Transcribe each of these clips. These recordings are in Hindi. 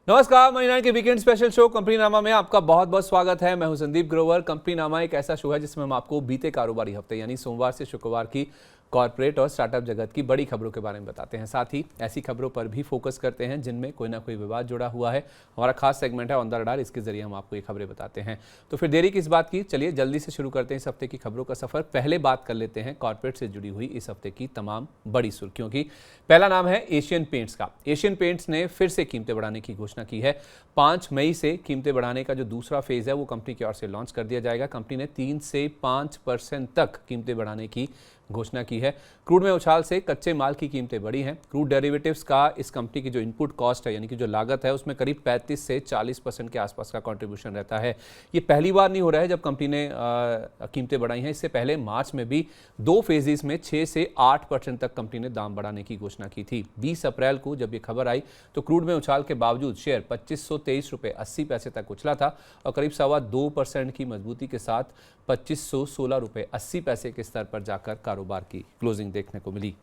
नमस्कार, महीना के वीकेंड स्पेशल शो कंपनी नामा में आपका बहुत बहुत स्वागत है। मैं हूं संदीप ग्रोवर। कंपनी नामा एक ऐसा शो है जिसमें हम आपको बीते कारोबारी हफ्ते यानी सोमवार से शुक्रवार की कॉर्पोरेट और स्टार्टअप जगत की बड़ी खबरों के बारे में बताते हैं। साथ ही ऐसी खबरों पर भी फोकस करते हैं जिनमें कोई ना कोई विवाद जुड़ा हुआ है। हमारा खास सेगमेंट है ऑन द रडार, इसके जरिए हम आपको ये खबरें बताते हैं। तो फिर देरी किस बात की, चलिए जल्दी से शुरू करते हैं इस हफ्ते की खबरों का सफर। पहले बात कर लेते हैं कॉर्पोरेट से जुड़ी हुई इस हफ्ते की तमाम बड़ी सुर्खियों की। पहला नाम है एशियन पेंट्स का। एशियन पेंट्स ने फिर से कीमतें बढ़ाने की घोषणा की है। 5 मई से कीमतें बढ़ाने का जो दूसरा फेज है वो कंपनी की ओर से लॉन्च कर दिया जाएगा। कंपनी ने 3 से 5% तक कीमतें बढ़ाने की घोषणा की है। क्रूड में उछाल से कच्चे माल की कीमतें बढ़ी हैं। क्रूड डेरिवेटिव्स का इस कंपनी की जो इनपुट कॉस्ट है यानी कि जो लागत है उसमें करीब 35 से 40% के आसपास का कंट्रीब्यूशन रहता है। ये पहली बार नहीं हो रहा है जब कंपनी ने कीमतें बढ़ाई हैं। इससे पहले मार्च में भी 2 फेजेस में 6 से 8% तक कंपनी ने दाम बढ़ाने की घोषणा की थी। 20 अप्रैल को जब ये खबर आई तो क्रूड में उछाल के बावजूद शेयर 2523 रुपये 80 पैसे तक उछला था और करीब 2.25% की मजबूती के साथ 2516 रुपये 80 पैसे के स्तर पर जाकर कारोबार की क्लोजिंग देखने को मिली।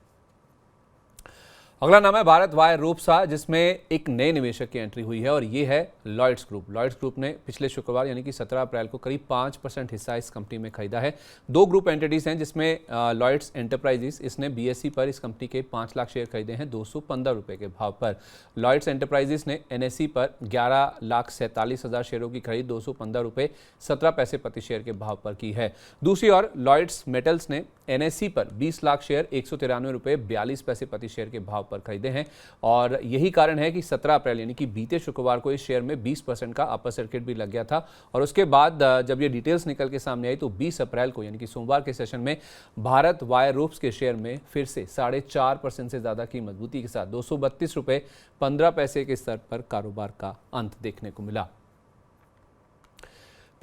अगला नाम है भारत वायर रोपसा, जिसमें एक नए निवेशक की एंट्री हुई है और ये है लॉयड्स ग्रुप। लॉयड्स ग्रुप ने पिछले शुक्रवार यानी कि 17 अप्रैल को करीब 5% हिस्सा इस कंपनी में खरीदा है। 2 ग्रुप एंटिटीज हैं जिसमें लॉयड्स एंटरप्राइजेस, इसने बीएसई पर इस कंपनी के 5 लाख शेयर खरीदे हैं 215 रुपये के भाव पर। लॉयड्स एंटरप्राइजेस ने एनएसई पर 11,47,000 शेयरों की खरीद 215 रुपये 17 पैसे प्रति शेयर के भाव पर की है। दूसरी ओर लॉयड्स मेटल्स ने एनएसई पर 20 लाख शेयर 193 रुपये 42 पैसे प्रति शेयर के भाव पर खरीदे हैं और यही कारण है कि 17 अप्रैल यानी कि बीते शुक्रवार को इस शेयर में 20% का अपर सर्किट भी लग गया था और उसके बाद जब ये डिटेल्स निकल के सामने आई तो 20 अप्रैल को यानी कि सोमवार के सेशन में भारत वायर रोप्स के शेयर में फिर से 4.5% से ज्यादा की मजबूती के साथ 232 रुपये 15 पैसे के स्तर पर कारोबार का अंत देखने को मिला।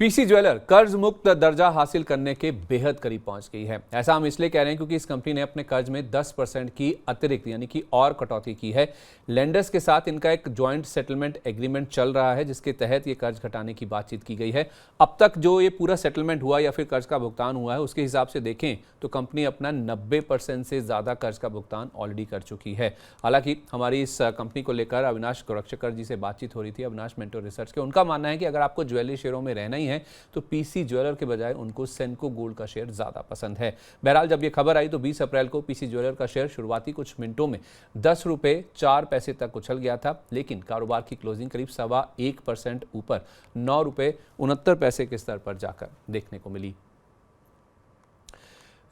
पीसी ज्वेलर कर्ज मुक्त दर्जा हासिल करने के बेहद करीब पहुंच गई है। ऐसा हम इसलिए कह रहे हैं क्योंकि इस कंपनी ने अपने कर्ज में 10% की अतिरिक्त यानी कि और कटौती की है। लेंडर्स के साथ इनका एक जॉइंट सेटलमेंट एग्रीमेंट चल रहा है जिसके तहत ये कर्ज घटाने की बातचीत की गई है। अब तक जो ये पूरा सेटलमेंट हुआ या फिर कर्ज का भुगतान हुआ है उसके हिसाब से देखें तो कंपनी अपना 90% से ज्यादा कर्ज का भुगतान ऑलरेडी कर चुकी है। हालांकि हमारी इस कंपनी को लेकर अविनाश गोरक्षकर जी से बातचीत हो रही थी, अविनाश मेंटोर रिसर्च के। उनका मानना है कि अगर आपको ज्वेलरी शेयरों में रहना ही है तो पीसी ज्वेलर के बजाय उनको सेनको गोल्ड का शेयर ज्यादा पसंद है। बहरहाल जब ये खबर आई तो 20 अप्रैल को पीसी ज्वेलर का शेयर शुरुआती कुछ मिनटों में 10 रुपये 4 पैसे तक उछल गया था, लेकिन कारोबार की क्लोजिंग करीब 1.25% ऊपर 9 रुपये 69 पैसे के स्तर पर जाकर देखने को मिली।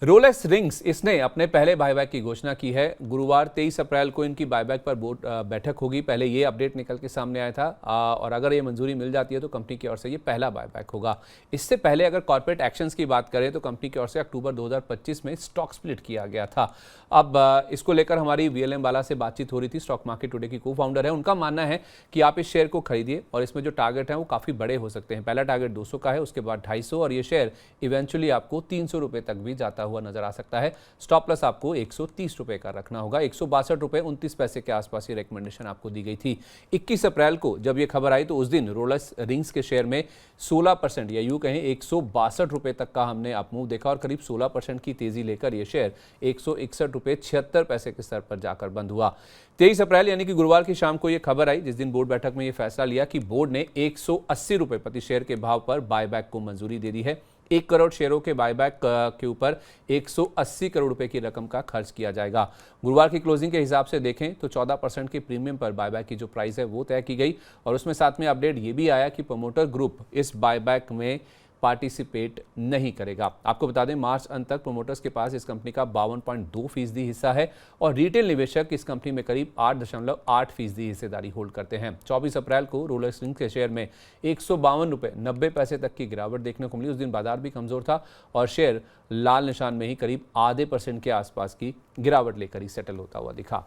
रोलेक्स रिंग्स, इसने अपने पहले बायबैक की घोषणा की है। गुरुवार 23 अप्रैल को इनकी बायबैक पर बोर्ड बैठक होगी। पहले ये अपडेट निकल के सामने आया था और अगर ये मंजूरी मिल जाती है तो कंपनी की ओर से ये पहला बायबैक होगा। इससे पहले अगर कॉर्पोरेट एक्शंस की बात करें तो कंपनी की ओर से अक्टूबर 2025 में स्टॉक स्प्लिट किया गया था। अब इसको लेकर हमारी वीएलएम वाला से बातचीत हो रही थी, स्टॉक मार्केट टुडे की को फाउंडर है। उनका मानना है कि आप इस शेयर को खरीदिए और इसमें जो टारगेट है वो काफ़ी बड़े हो सकते हैं। पहला टारगेट 200 का है, उसके बाद 250 और ये शेयर इवेंचुअली आपको 300 रुपये तक भी जाता हुआ नजर आ सकता है। स्टॉप प्लस आपको 130 रुपए का रखना होगा। 162 रुपए 29 पैसे के आसपास ये रिकमेंडेशन आपको दी गई थी। 21 अप्रैल को जब ये खबर आई तो उस दिन रोलेक्स रिंग्स के शेयर में 16% या यूं कहें 162 रुपए तक का हमने अपमूव देखा और करीब 16% की तेजी लेकर यह शेयर 161 रुपए 76 पैसे के स्तर पर जाकर बंद हुआ। 23 अप्रैल यानी कि गुरुवार की शाम को यह खबर आई जिस दिन बोर्ड बैठक में यह फैसला लिया कि बोर्ड ने 180 रुपए प्रति शेयर के भाव पर बायबैक को मंजूरी दे दी है। 1 करोड़ शेयरों के बायबैक के ऊपर 180 करोड़ रुपए की रकम का खर्च किया जाएगा। गुरुवार की क्लोजिंग के हिसाब से देखें तो 14% के प्रीमियम पर बायबैक की जो प्राइस है वो तय की गई और उसमें साथ में अपडेट ये भी आया कि प्रमोटर ग्रुप इस बायबैक में पार्टिसिपेट नहीं करेगा। आपको बता दें मार्च अंत तक प्रोमोटर्स के पास इस कंपनी का 52.2% हिस्सा है और रिटेल निवेशक इस कंपनी में करीब 8.8% हिस्सेदारी होल्ड करते हैं। 24 अप्रैल को रोलेक्स रिंग्स के शेयर में 152 रुपये 90 पैसे तक की गिरावट देखने को मिली। उस दिन बाजार भी कमजोर था और शेयर लाल निशान में ही करीब आधे % के आसपास की गिरावट लेकर ही सेटल होता हुआ दिखा।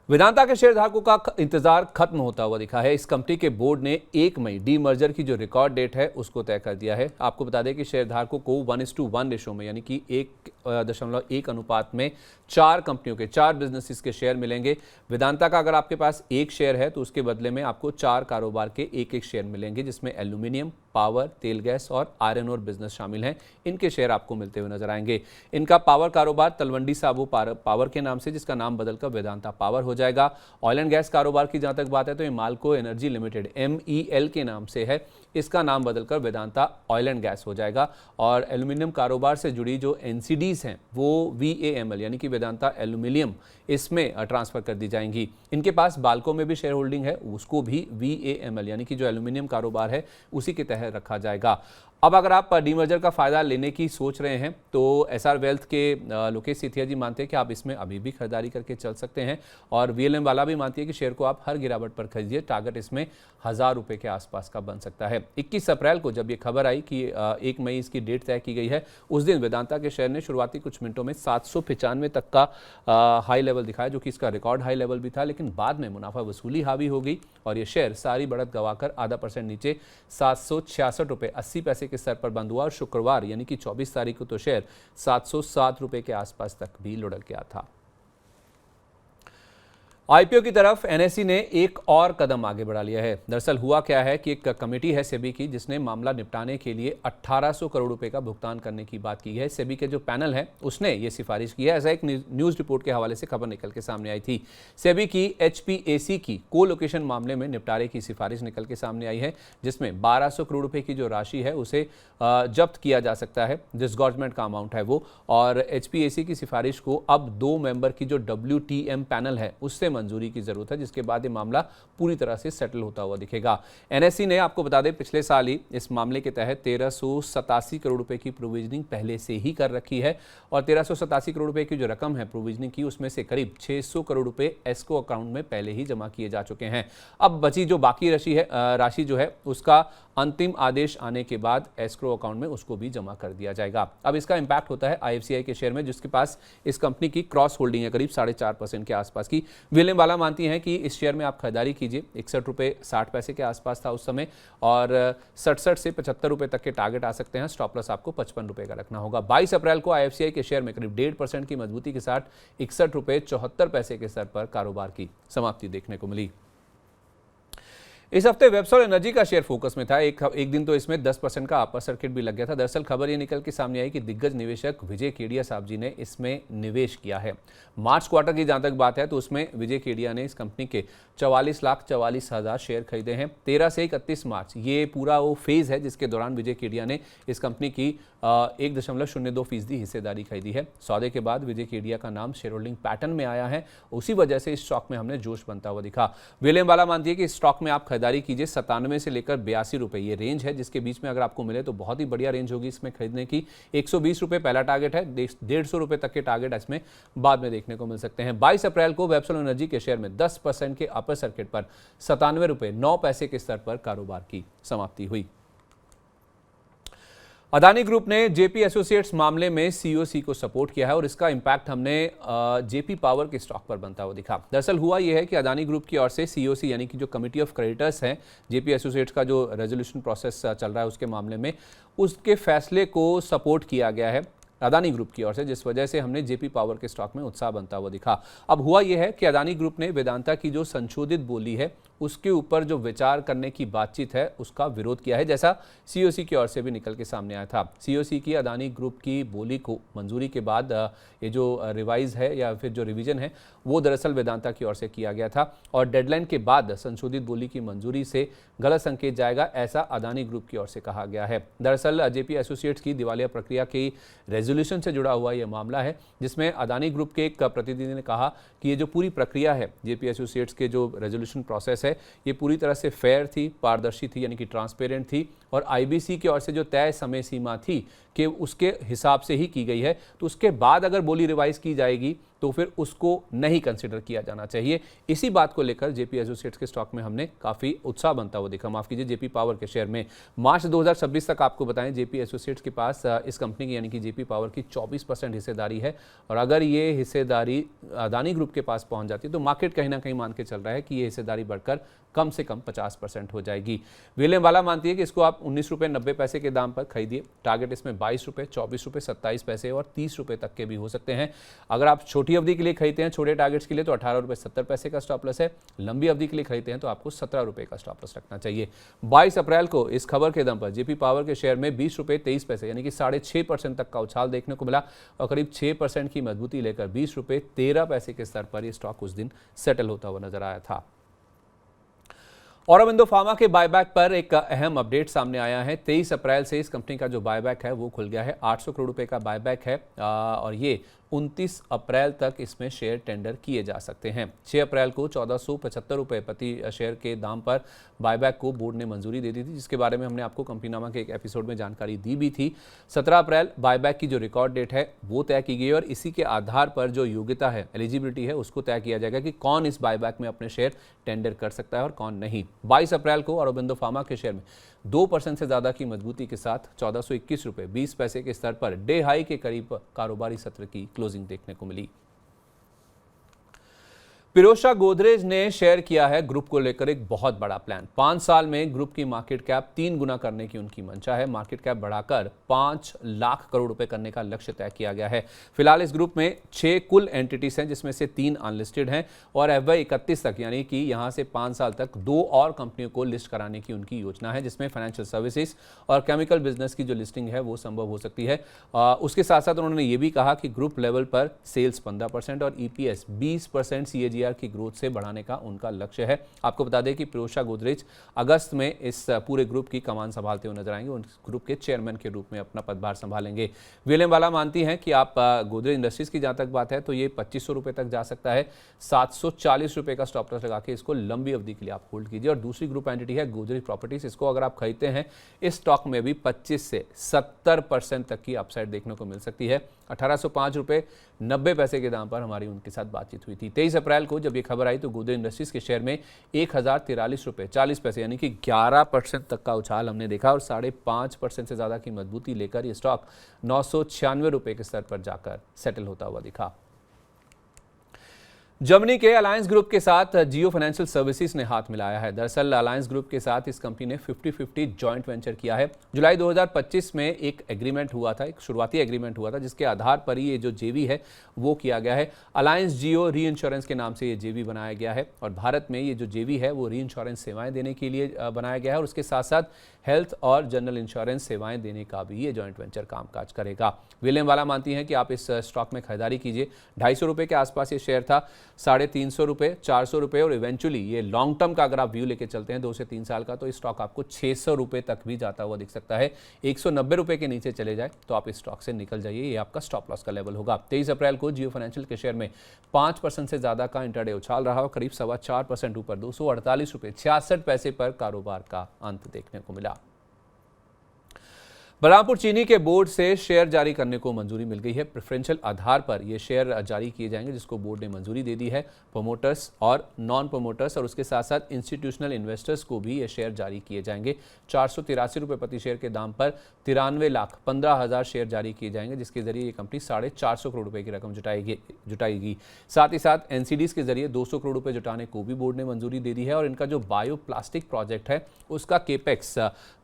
वेदांता के शेयरधारकों का इंतजार खत्म होता हुआ दिखा है। इस कंपनी के बोर्ड ने 1 मई डी मर्जर की जो रिकॉर्ड डेट है उसको तय कर दिया है। आपको बता दें कि शेयरधारकों को 1:1 रेशो में यानी कि 1.1 अनुपात में 4 कंपनियों के 4 बिजनेसेस के शेयर मिलेंगे। वेदांता का अगर आपके पास 1 शेयर है तो उसके बदले में आपको 4 कारोबार के 1-1 शेयर मिलेंगे जिसमें एल्यूमिनियम, पावर, तेल गैस और आयरन ओर बिजनेस शामिल हैं। इनके शेयर आपको मिलते हुए नजर आएंगे। इनका पावर कारोबार तलवंडी साबो पावर के नाम से, जिसका नाम बदलकर वेदांता पावर हो जाएगा। ऑयल एंड गैस कारोबार की जहां तक बात है तो ये मालको एनर्जी लिमिटेड MEL के नाम से है, इसका नाम बदलकर वेदांता ऑयल एंड गैस हो जाएगा। और एल्यूमिनियम कारोबार से जुड़ी जो NCDs हैं वो VAML यानी कि वेदांता एल्यूमिनियम इसमें ट्रांसफर कर दी जाएंगी। इनके पास बाल्को में भी शेयर होल्डिंग है, उसको भी VAML यानी कि जो एल्यूमिनियम कारोबार है उसी के तहत रखा जाएगा। अब अगर आप डीमर्जर का फायदा लेने की सोच रहे हैं तो SR वेल्थ के लोकेश सिथिया जी मानते हैं कि आप इसमें अभी भी खरीदारी करके चल सकते हैं, और VLM वाला भी मानती है कि शेयर को आप हर गिरावट पर खरीदिए, टारगेट इसमें 1000 रुपये के आसपास का बन सकता है। 21 अप्रैल को जब ये खबर आई कि 1 मई इसकी डेट तय की गई है, उस दिन वेदांता के शेयर ने शुरुआती कुछ मिनटों में 795 तक का हाई लेवल दिखाया, जो कि इसका रिकॉर्ड हाई लेवल भी था, लेकिन बाद में मुनाफा वसूली हावी हो गई और ये शेयर सारी बढ़त गंवाकर आधा % नीचे 766 रुपये 80 पैसे के स्तर पर बंद हुआ। और शुक्रवार यानी कि 24 तारीख को तो शेयर 707 रुपये के आसपास तक भी लुढ़क गया था। IPO की तरफ NSE ने एक और कदम आगे बढ़ा लिया है। दरअसल हुआ क्या है कि एक कमेटी है सेबी की, जिसने मामला निपटाने के लिए 1800 करोड़ रुपए का भुगतान करने की बात की है। सेबी के जो पैनल है उसने ये सिफारिश की है, ऐसा एक न्यूज रिपोर्ट के हवाले से खबर निकल के सामने आई थी। सेबी की HPAC की कोलोकेशन मामले में निपटारे की सिफारिश निकल के सामने आई है, जिसमें 1200 करोड़ रुपए की जो राशि है उसे जब्त किया जा सकता है, डिसगॉर्जमेंट का अमाउंट है वो। और HPAC की सिफारिश को अब 2 मेंबर की जो WTM पैनल है उससे मंजूरी की जरूरत है, जिसके बाद ये मामला पूरी तरह से सेटल होता हुआ दिखेगा। NSE ने, आपको बता दें, पिछले साल ही इस मामले के तहत 1387 करोड़ रुपए की प्रोविजनिंग पहले से ही कर रखी है, और 1387 करोड़ रुपए की जो रकम है प्रोविजनिंग की, उसमें से करीब 600 करोड़ रुपए एस्क्रो अकाउंट में पहले ही जमा किए जा चुके हैं। अब बची जो बाकी राशि जो है उसका अंतिम आदेश आने के बाद एस्क्रो अकाउंट में उसको भी जमा कर दिया जाएगा। अब इसका इंपैक्ट होता है IFCI के शेयर में, जिसके पास इस कंपनी की क्रॉस होल्डिंग है करीब 4.5% के आसपास की। विलियम वाला मानती हैं कि इस शेयर में आप खरीदारी कीजिए, 61 रुपये 60 पैसे के आसपास था उस समय, और 67 से 75 रुपये तक के टारगेट आ सकते हैं। स्टॉप लॉस आपको 55 रुपये का रखना होगा। 22 अप्रैल को IFCI के शेयर में करीब 1.5% की मजबूती के साथ 61 रुपये 74 पैसे के स्तर पर कारोबार की समाप्ति देखने को मिली। इस हफ्ते वेबसॉल एनर्जी का शेयर फोकस में था। एक दिन तो इसमें 10% का अपर सर्किट भी लग गया था। दरअसल खबर ये निकल के सामने आई कि दिग्गज निवेशक विजय केडिया साहब जी ने इसमें निवेश किया है। मार्च क्वार्टर की जहां तक बात है तो उसमें विजय केडिया ने इस कंपनी के 44,44,000 शेयर खरीदे हैं। 13 से 31 मार्च ये पूरा वो फेज है जिसके दौरान विजय केडिया ने इस कंपनी की 1.02% हिस्सेदारी खरीदी है। सौदे के बाद विजय केडिया का नाम शेयर होल्डिंग पैटर्न में आया है, उसी वजह से इस स्टॉक में हमने जोश बनता हुआ दिखा। विलियम वाला मानती है कि इस स्टॉक में आप खरीदारी कीजिए, 97 से लेकर 82 रुपये ये रेंज है, जिसके बीच में अगर आपको मिले तो बहुत ही बढ़िया रेंज होगी इसमें खरीदने की। 120 रुपये पहला टारगेट है, 150 रुपये तक के टारगेट इसमें बाद में देखने को मिल सकते हैं। 22 अप्रैल को वेबसोल एनर्जी के शेयर में 10% के अपर सर्किट पर 97 रुपये 9 पैसे के स्तर पर कारोबार की समाप्ति हुई। अदानी ग्रुप ने जेपी एसोसिएट्स मामले में COC को सपोर्ट किया है और इसका इंपैक्ट हमने जेपी पावर के स्टॉक पर बनता हुआ दिखा। दरअसल हुआ यह है कि अदानी ग्रुप की ओर से COC यानी कि जो कमिटी ऑफ क्रेडिटर्स है, जेपी एसोसिएट्स का जो रेजोल्यूशन प्रोसेस चल रहा है उसके मामले में, उसके फैसले को सपोर्ट किया गया है अदानी ग्रुप की ओर से, जिस वजह से हमने जेपी पावर के स्टॉक में उत्साह बनता हुआ दिखा। अब हुआ यह है कि अदानी ग्रुप ने वेदांता की जो संशोधित बोली है उसके ऊपर जो विचार करने की बातचीत है उसका विरोध किया है, जैसा COC की ओर से भी निकल के सामने आया था। COC की अदानी ग्रुप की बोली को मंजूरी के बाद ये जो रिवाइज है या फिर जो रिवीजन है वो दरअसल वेदांता की ओर से किया गया था, और डेडलाइन के बाद संशोधित बोली की मंजूरी से गलत संकेत जाएगा, ऐसा अदानी ग्रुप की ओर से कहा गया है। दरअसल जेपी एसोसिएट्स की दिवालिया प्रक्रिया की रेजोल्यूशन से जुड़ा हुआ यह मामला है, जिसमें अदानी ग्रुप के एक प्रतिनिधि ने कहा कि ये जो पूरी प्रक्रिया है जेपी एसोसिएट्स के जो रेजोल्यूशन प्रोसेस है ये पूरी तरह से फेयर थी, पारदर्शी थी, यानी कि ट्रांसपेरेंट थी, और IBC की ओर से जो तय समय सीमा थी कि उसके हिसाब से ही की गई है, तो उसके बाद अगर बोली रिवाइज की जाएगी तो फिर उसको नहीं कंसिडर किया जाना चाहिए। इसी बात को लेकर जेपी एसोसिएट्स के स्टॉक में हमने काफ़ी उत्साह बनता हुआ देखा, माफ़ कीजिए जेपी पावर के शेयर में। मार्च 2026 तक आपको बताएं जेपी एसोसिएट्स के पास इस कंपनी की यानी कि जेपी पावर की 24% हिस्सेदारी है, और अगर ये हिस्सेदारी अदानी ग्रुप के पास पहुंच जाती है तो मार्केट कहीं ना कहीं मान के चल रहा है कि ये हिस्सेदारी बढ़कर कम से कम 50% हो जाएगी। विलियम वाला मानती है कि इसको आप 19 रुपये 90 पैसे के दाम पर खरीदिए, टारगेट इसमें ₹22, ₹24, ₹27 और ₹30 तक के भी हो सकते हैं। अगर आप छोटी अवधि के लिए खरीदते हैं, छोटे टारगेट्स के लिए, तो ₹18.70 का स्टॉप लॉस है। लंबी अवधि के लिए खरीदते हैं तो आपको ₹17 का स्टॉप लॉस रखना चाहिए। 22 अप्रैल को इस खबर के दम पर जेपी पावर के शेयर में ₹20.23 यानी कि 6.5% तक का उछाल देखने को मिला और करीब 6% की मजबूती लेकर ₹20.13 के स्तर पर यह स्टॉक उस दिन सेटल होता हुआ नजर आया था। औरोबिंदो फार्मा के बायबैक पर एक अहम अपडेट सामने आया है। 23 अप्रैल से इस कंपनी का जो बायबैक है वो खुल गया है। 800 करोड़ रुपए का बायबैक है और ये 29 अप्रैल तक इसमें शेयर टेंडर किए जा सकते हैं। 6 अप्रैल को ₹1475 प्रति शेयर के दाम पर बायबैक को बोर्ड ने मंजूरी दे दी थी, जिसके बारे में हमने आपको कंपनीनामा के एक एपिसोड में जानकारी दी भी थी। 17 अप्रैल बायबैक की जो रिकॉर्ड डेट है वो तय की गई और इसी के आधार पर जो योग्यता है, एलिजिबिलिटी है, उसको तय किया जाएगा कि कौन इस बायबैक में अपने शेयर टेंडर कर सकता है और कौन नहीं। 22 अप्रैल को औरोबिंदो फार्मा के शेयर में 2% से ज्यादा की मजबूती के साथ ₹1421.20 के स्तर पर डे हाई के करीब कारोबारी सत्र की क्लोजिंग देखने को मिली। पिरोशा गोदरेज ने शेयर किया है ग्रुप को लेकर एक बहुत बड़ा प्लान। 5 साल में ग्रुप की मार्केट कैप 3 गुना करने की उनकी मंशा है। मार्केट कैप बढ़ाकर 5 लाख करोड़ रुपए करने का लक्ष्य तय किया गया है। फिलहाल इस ग्रुप में 6 कुल एंटिटीज हैं, जिसमें से 3 अनलिस्टेड हैं और FY 31 तक यानी कि यहां से 5 साल तक 2 और कंपनियों को लिस्ट कराने की उनकी योजना है, जिसमें फाइनेंशियल सर्विसेज और केमिकल बिजनेस की जो लिस्टिंग है वो संभव हो सकती है। उसके साथ साथ उन्होंने ये भी कहा कि ग्रुप लेवल पर सेल्स 15% और EPS 20% CAGR की ग्रोथ से बढ़ाने का उनका लक्ष्य है। आपको बता दें कि पिरोशा गोदरेज अगस्त में इस पूरे ग्रुप की कमान संभालते हुए नजर आएंगे। उन ग्रुप के चेयरमैन के रूप में अपना पदभार संभालेंगे। विलियम वाला मानती हैं कि आप गोदरेज इंडस्ट्रीज की जहां तक बात है तो ये ₹2500 तक जा सकता है। ₹740 का स्टॉप लॉस लगा के इसको लंबी अवधि के लिए आप होल्ड कीजिए। और दूसरी ग्रुप एंटिटी है गोदरेज प्रॉपर्टीज। इसको अगर आप खरीदते हैं, इस स्टॉक में भी 25 से 70% तक की अपसाइड देखने को मिल सकती है। ₹1805.90 के दाम पर हमारी उनके साथ बातचीत हुई थी। 23 अप्रैल को जब ये खबर आई तो गोदरेज इंडस्ट्रीज के शेयर में ₹1043.40 यानी कि 11% तक का उछाल हमने देखा और 5.5% से ज्यादा की मजबूती लेकर ये स्टॉक ₹996 के स्तर पर जाकर सेटल होता हुआ दिखा। जर्मनी के अलायंस ग्रुप के साथ जियो फाइनेंशियल सर्विसेज ने हाथ मिलाया है। दरअसल अलायंस ग्रुप के साथ इस कंपनी ने 50-50 जॉइंट वेंचर किया है। जुलाई 2025 में एक एग्रीमेंट हुआ था, एक शुरुआती एग्रीमेंट हुआ था, जिसके आधार पर ही ये जो जेवी है वो किया गया है। अलायंस जियो री इंश्योरेंस के नाम से ये जेवी बनाया गया है और भारत में ये जो जेवी है वो री इंश्योरेंस सेवाएं देने के लिए बनाया गया है और उसके साथ साथ हेल्थ और जनरल इंश्योरेंस सेवाएं देने का भी ये जॉइंट वेंचर कामकाज करेगा। विलियम वाला मानती हैं कि आप इस स्टॉक में खरीदारी कीजिए। ₹250 के आसपास ये शेयर था, ₹350, ₹400 और इवेंचुअली ये लॉन्ग टर्म का अगर आप व्यू लेके चलते हैं 2 से 3 साल का, तो इस स्टॉक आपको ₹600 तक भी जाता हुआ दिख सकता है। ₹190 के नीचे चले जाए तो आप इस स्टॉक से निकल जाइए, ये आपका स्टॉप लॉस का लेवल होगा। 23 अप्रैल को जियो फाइनेंशियल के शेयर में 5% से ज्यादा का इंटरडे उछाल रहा और करीब 4.25% ऊपर ₹248.66 पर कारोबार का अंत देखने को मिला। बलरामपुर चीनी के बोर्ड से शेयर जारी करने को मंजूरी मिल गई है। प्रेफरेंशियल आधार पर ये शेयर जारी किए जाएंगे, जिसको बोर्ड ने मंजूरी दे दी है। प्रोमोटर्स और नॉन प्रोमोटर्स और उसके साथ साथ इंस्टीट्यूशनल इन्वेस्टर्स को भी ये शेयर जारी किए जाएंगे। ₹483 प्रति शेयर के दाम पर 93,15,000 शेयर जारी किए जाएंगे, जिसके जरिए ये कंपनी ₹450 करोड़ की रकम जुटाएगी। साथ ही साथ एनसीडीज के जरिए ₹200 करोड़ जुटाने को भी बोर्ड ने मंजूरी दे दी है और इनका जो बायो प्लास्टिक प्रोजेक्ट है उसका केपेक्स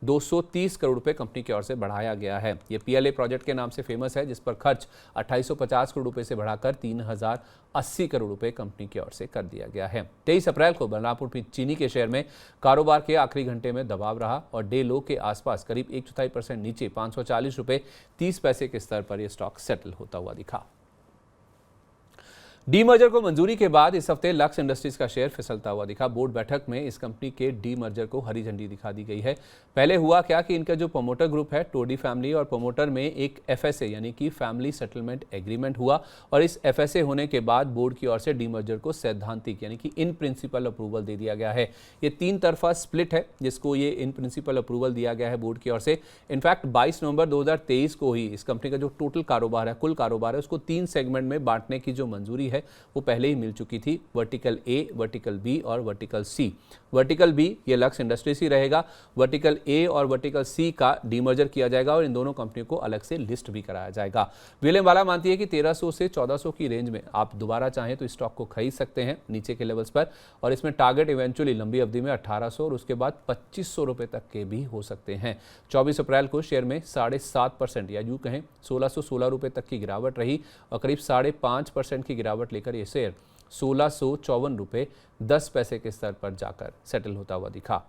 ₹230 करोड़ कंपनी की ओर से बढ़ाया गया है। ये PLA प्रोजेक्ट के नाम से फेमस है, जिस पर खर्च 2850 करोड़ रुपए से बढ़ाकर 3080 करोड़ रुपए कंपनी की ओर से कर दिया गया है। 23 अप्रैल को बलरामपुर चीनी के शेयर में कारोबार के आखिरी घंटे में दबाव रहा और डे लो के आसपास करीब 1/4% नीचे ₹540.30 के स्तर पर यह स्टॉक सेटल होता हुआ दिखा। डीमर्जर को मंजूरी के बाद इस हफ्ते लक्स इंडस्ट्रीज का शेयर फिसलता हुआ दिखा। बोर्ड बैठक में इस कंपनी के डीमर्जर को हरी झंडी दिखा दी गई है। पहले हुआ क्या कि इनका जो प्रमोटर ग्रुप है टोडी फैमिली और प्रमोटर में एक FSA यानी कि फैमिली सेटलमेंट एग्रीमेंट हुआ और इस FSA होने के बाद बोर्ड की ओर से डीमर्जर को सैद्धांतिक यानी कि इन प्रिंसिपल अप्रूवल दे दिया गया है। ये 3 तरफा स्प्लिट है, जिसको ये इन प्रिंसिपल अप्रूवल दिया गया है बोर्ड की ओर से। इनफैक्ट 22 नवंबर 2023 को ही इस कंपनी का जो टोटल कारोबार है, कुल कारोबार है, उसको 3 सेगमेंट में बांटने की जो मंजूरी है है वो पहले ही मिल चुकी थी, वर्टिकल ए, वर्टिकल बी और वर्टिकल सी। वर्टिकल बी ये लक्स इंडस्ट्रीज ही रहेगा, वर्टिकल ए और वर्टिकल सी का डीमर्जर किया जाएगा और इन दोनों कंपनियों को अलग से लिस्ट भी कराया जाएगा। विलियम मानती है कि 1300 से 1400 की रेंज में आप दोबारा चाहें तो स्टॉक को खरीद सकते हैं नीचे के लेवल्स पर, और इसमें टारगेट इवेंचुअली लंबी अवधि में 1800 और उसके बाद 2500 रुपए तक के भी हो सकते हैं। 24 अप्रैल को शेयर में 7.5% या यूं कहें 1616 रुपए तक की गिरावट रही और करीब 5.5% की गिरावट लेकर ये शेयर 1654 रुपए 10 पैसे के स्तर पर जाकर सेटल होता हुआ दिखा।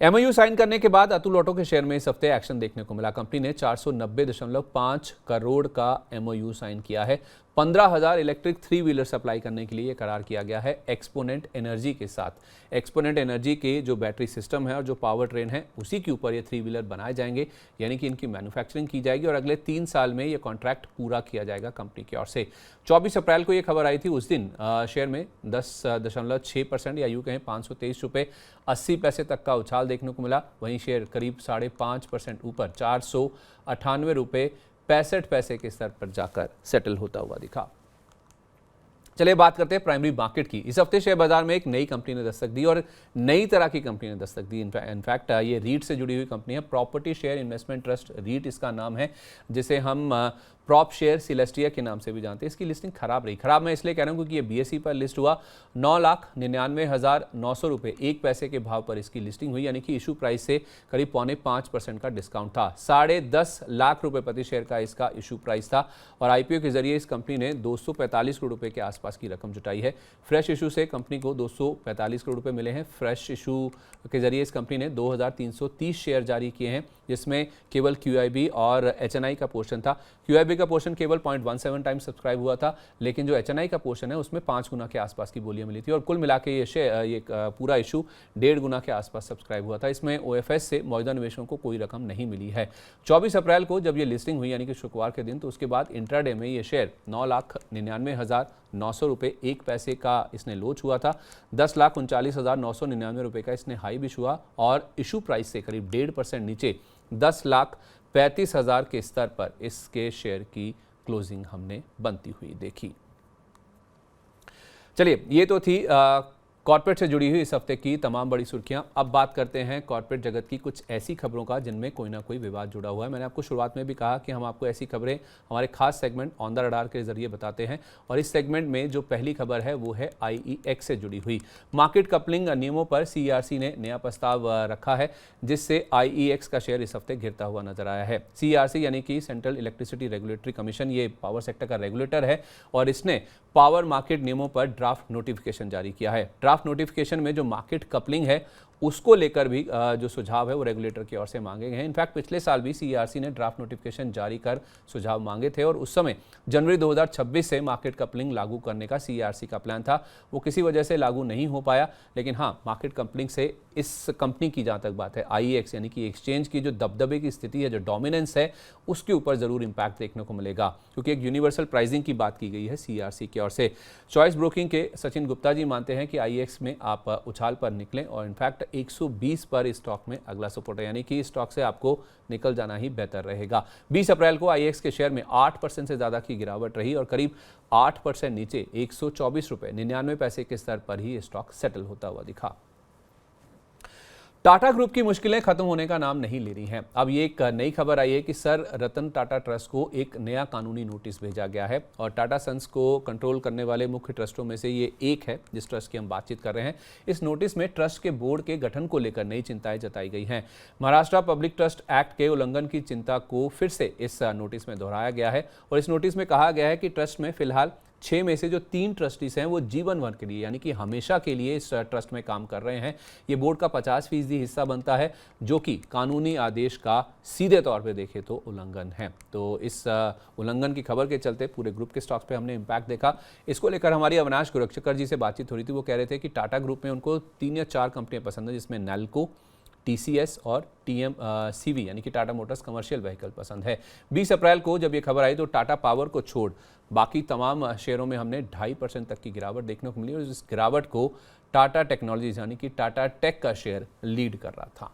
एमओयू साइन करने के बाद अतुल ऑटो के शेयर में इस हफ्ते एक्शन देखने को मिला। कंपनी ने 490.5 करोड़ का एमओयू साइन किया है। 15,000 इलेक्ट्रिक 3 व्हीलर सप्लाई करने के लिए ये करार किया गया है एक्सपोनेंट एनर्जी के साथ। एक्सपोनेंट एनर्जी के जो बैटरी सिस्टम है और जो पावर ट्रेन है उसी के ऊपर ये 3 व्हीलर बनाए जाएंगे, यानी कि इनकी मैन्युफैक्चरिंग की जाएगी और अगले 3 साल में ये कॉन्ट्रैक्ट पूरा किया जाएगा कंपनी की ओर से। 24 अप्रैल को ये खबर आई थी, उस दिन शेयर में 10.6% या यूँ कहें 523 रुपये 80 पैसे तक का उछाल देखने को मिला। वहीं शेयर करीब 5.5% ऊपर 498 रुपये 65 पैसे के स्तर पर जाकर सेटल होता हुआ दिखा। चलिए बात करते हैं प्राइमरी मार्केट की। इस हफ्ते शेयर बाजार में एक नई कंपनी ने दस्तक दी और नई तरह की कंपनी ने दस्तक दी। इनफैक्ट ये रीट से जुड़ी हुई कंपनी है, property share investment trust REIT इसका नाम है, जिसे हम प्रॉप शेयर सिलेस्टिया के नाम से भी जानते हैं। इसकी लिस्टिंग खराब रही। खराब मैं इसलिए कह रहा हूँ क्योंकि ये बीएसई पर लिस्ट हुआ, 9,99,900 रुपये 1 पैसे के भाव पर इसकी लिस्टिंग हुई, यानी कि इशू प्राइस से करीब 4.5% का डिस्काउंट था। 10.5 लाख रुपए प्रति शेयर का इसका इशू प्राइस था और आईपीओ के जरिए इस कंपनी ने 245 करोड़ रुपए के आसपास की रकम जुटाई है। फ्रेश इशू से कंपनी को 245 करोड़ रुपए मिले हैं। फ्रेश इशू के जरिए इस कंपनी ने 2,330 शेयर जारी किए हैं, जिसमें केवल क्यूआईबी और एचएनआई का पोर्शन था। क्यूआईबी का पोर्शन केवल 0.17 टाइम्स सब्सक्राइब हुआ था, लेकिन जो एचएनआई का पोर्शन है उसमें 5 गुना के आसपास की बोलियां मिली थी और कुल मिला के ये पूरा इशू 1.5 गुना के आसपास सब्सक्राइब हुआ था। इसमें ओएफएस से मौजूदा निवेशकों को कोई रकम नहीं मिली है। 24 अप्रैल को जब ये लिस्टिंग हुई, यानी कि शुक्रवार के दिन, तो उसके बाद इंट्राडे में ये शेयर 9,99,900 रुपये 1 पैसे का इसने लोच हुआ था। 10,39,999 रुपये का इसने हाई भी हुआ और इशू प्राइस से करीब 1.5% नीचे 10,35,000 के स्तर पर इसके शेयर की क्लोजिंग हमने बनती हुई देखी। चलिए, ये तो थी कॉर्पोरेट से जुड़ी हुई इस हफ्ते की तमाम बड़ी सुर्खियां। अब बात करते हैं कॉर्पोरेट जगत की कुछ ऐसी खबरों का जिनमें कोई ना कोई विवाद जुड़ा हुआ है। मैंने आपको शुरुआत में भी कहा कि हम आपको ऐसी खबरें हमारे खास सेगमेंट ऑन द रडार के जरिए बताते हैं और इस सेगमेंट में जो पहली खबर है वो है आईईएक्स से जुड़ी हुई। मार्केट कपलिंग नियमों पर सीईआरसी ने नया प्रस्ताव रखा है, जिससे आईईएक्स का शेयर इस हफ्ते गिरता हुआ नजर आया है। सीईआरसी यानी कि सेंट्रल इलेक्ट्रिसिटी रेगुलेटरी कमीशन, ये पावर सेक्टर का रेगुलेटर है और इसने पावर मार्केट नियमों पर ड्राफ्ट नोटिफिकेशन जारी किया है। ड्राफ्ट नोटिफिकेशन में जो मार्केट कपलिंग है उसको लेकर भी जो सुझाव है वो रेगुलेटर की ओर से मांगे गए हैं। इनफैक्ट पिछले साल भी सीईआरसी ने ड्राफ्ट नोटिफिकेशन जारी कर सुझाव मांगे थे और उस समय जनवरी 2026 से मार्केट कपलिंग लागू करने का सीईआरसी का प्लान था। वो किसी वजह से लागू नहीं हो पाया, लेकिन हाँ, मार्केट कपलिंग से इस कंपनी की जहाँ तक बात है, आईईएक्स यानी कि एक्सचेंज की जो दबदबे की स्थिति है, जो डोमिनेंस है, उसके ऊपर जरूर इंपैक्ट देखने को मिलेगा, क्योंकि एक यूनिवर्सल प्राइसिंग की बात की गई है सीईआरसी की ओर से। चॉइस ब्रोकिंग के सचिन गुप्ता जी मानते हैं कि आईईएक्स में आप उछाल पर निकलें और इनफैक्ट 120 पर इस स्टॉक में अगला सपोर्ट है, यानी कि इस स्टॉक से आपको निकल जाना ही बेहतर रहेगा। 20 अप्रैल को आईईएक्स के शेयर में 8% से ज्यादा की गिरावट रही और करीब 8% नीचे 124 रुपये 99 पैसे के स्तर पर ही स्टॉक सेटल होता हुआ दिखा। टाटा ग्रुप की मुश्किलें खत्म होने का नाम नहीं ले रही हैं। अब ये एक नई खबर आई है कि सर रतन टाटा ट्रस्ट को एक नया कानूनी नोटिस भेजा गया है और टाटा सन्स को कंट्रोल करने वाले मुख्य ट्रस्टों में से ये एक है जिस ट्रस्ट की हम बातचीत कर रहे हैं। इस नोटिस में ट्रस्ट के बोर्ड के गठन को लेकर नई चिंताएं जताई गई हैं। महाराष्ट्र पब्लिक ट्रस्ट एक्ट के उल्लंघन की चिंता को फिर से इस नोटिस में दोहराया गया है और इस नोटिस में कहा गया है कि ट्रस्ट में फिलहाल 6 में से जो 3 ट्रस्टीज हैं वो जीवन भर के लिए, यानी कि हमेशा के लिए इस ट्रस्ट में काम कर रहे हैं। ये बोर्ड का 50% हिस्सा बनता है, जो कि कानूनी आदेश का सीधे तौर पे देखें तो उल्लंघन है। तो इस उल्लंघन की खबर के चलते पूरे ग्रुप के स्टॉक्स पे हमने इम्पैक्ट देखा। इसको लेकर हमारी अविनाश गोरक्षकर जी से बातचीत हो रही थी। वो कह रहे थे कि टाटा ग्रुप में उनको 3 या 4 कंपनियां पसंद है, जिसमें नैल्को, टीसीएस और सीवी यानी कि टाटा मोटर्स कमर्शियल व्हीकल पसंद है। 20 अप्रैल को जब ये खबर आई तो टाटा पावर को छोड़ बाकी तमाम शेयरों में हमने 2.5% तक की गिरावट देखने को मिली और इस गिरावट को टाटा टेक्नोलॉजीज यानी कि टाटा टेक का शेयर लीड कर रहा था।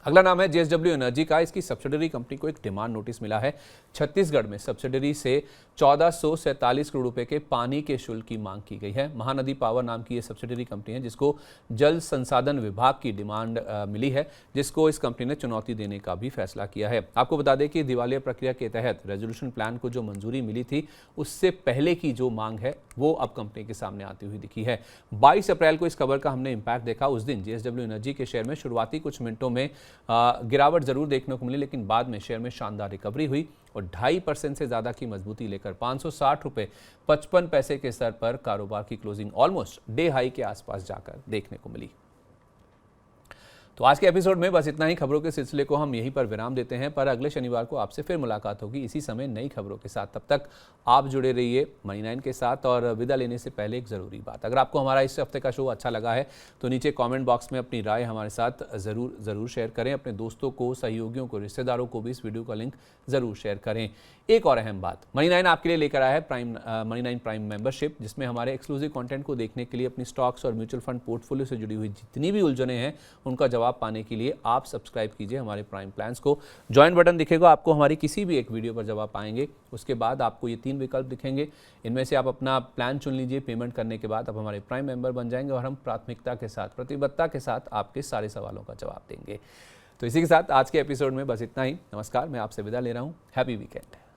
अगला नाम है जेएसडब्ल्यू एनर्जी का। इसकी सब्सिडरी कंपनी को एक डिमांड नोटिस मिला है। छत्तीसगढ़ में सब्सिडरी से 1447 करोड़ रुपए के पानी के शुल्क की मांग की गई है। महानदी पावर नाम की ये सब्सिडरी कंपनी है जिसको जल संसाधन विभाग की डिमांड मिली है, जिसको इस कंपनी ने चुनौती देने का भी फैसला किया है। आपको बता दें कि दिवालिया प्रक्रिया के तहत रेजोल्यूशन प्लान को जो मंजूरी मिली थी उससे पहले की जो मांग है वो अब कंपनी के सामने आती हुई दिखी है। 22 अप्रैल को इस खबर का हमने इंपैक्ट देखा। उस दिन JSW एनर्जी के शेयर में शुरुआती कुछ मिनटों में गिरावट जरूर देखने को मिली, लेकिन बाद में शेयर में शानदार रिकवरी हुई और 2.5% से ज्यादा की मजबूती लेकर 560 रुपए 55 पैसे के स्तर पर कारोबार की क्लोजिंग ऑलमोस्ट डे हाई के आसपास जाकर देखने को मिली। तो आज के एपिसोड में बस इतना ही। खबरों के सिलसिले को हम यहीं पर विराम देते हैं, पर अगले शनिवार को आपसे फिर मुलाकात होगी इसी समय नई खबरों के साथ। तब तक आप जुड़े रहिए मनी 9 के साथ। और विदा लेने से पहले एक ज़रूरी बात, अगर आपको हमारा इस हफ्ते का शो अच्छा लगा है तो नीचे कमेंट बॉक्स में अपनी राय हमारे साथ ज़रूर शेयर करें। अपने दोस्तों को, सहयोगियों को, रिश्तेदारों को भी इस वीडियो का लिंक ज़रूर शेयर करें। एक और अहम बात, मनी 9 आपके लिए लेकर आया है मनी 9 प्राइम मेंबरशिप, जिसमें हमारे एक्सक्लूसिव कंटेंट को देखने के लिए अपनी स्टॉक्स और म्यूचुअल फंड पोर्टफोलियो से जुड़ी हुई जितनी भी उलझने हैं उनका जवाब पाने के लिए आप सब्सक्राइब कीजिए हमारे प्राइम प्लान्स को। ज्वाइन बटन दिखेगा आपको, हमारी किसी भी एक वीडियो पर जब आप पाएंगे उसके बाद आपको ये 3 विकल्प दिखेंगे। इनमें से आप अपना प्लान चुन लीजिए। पेमेंट करने के बाद आप हमारे प्राइम मेंबर बन जाएंगे और हम प्राथमिकता के साथ, प्रतिबद्धता के साथ आपके सारे सवालों का जवाब देंगे। तो इसी के साथ आज के एपिसोड में बस इतना ही। नमस्कार, मैं आपसे विदा ले रहा हूँ। Happy weekend.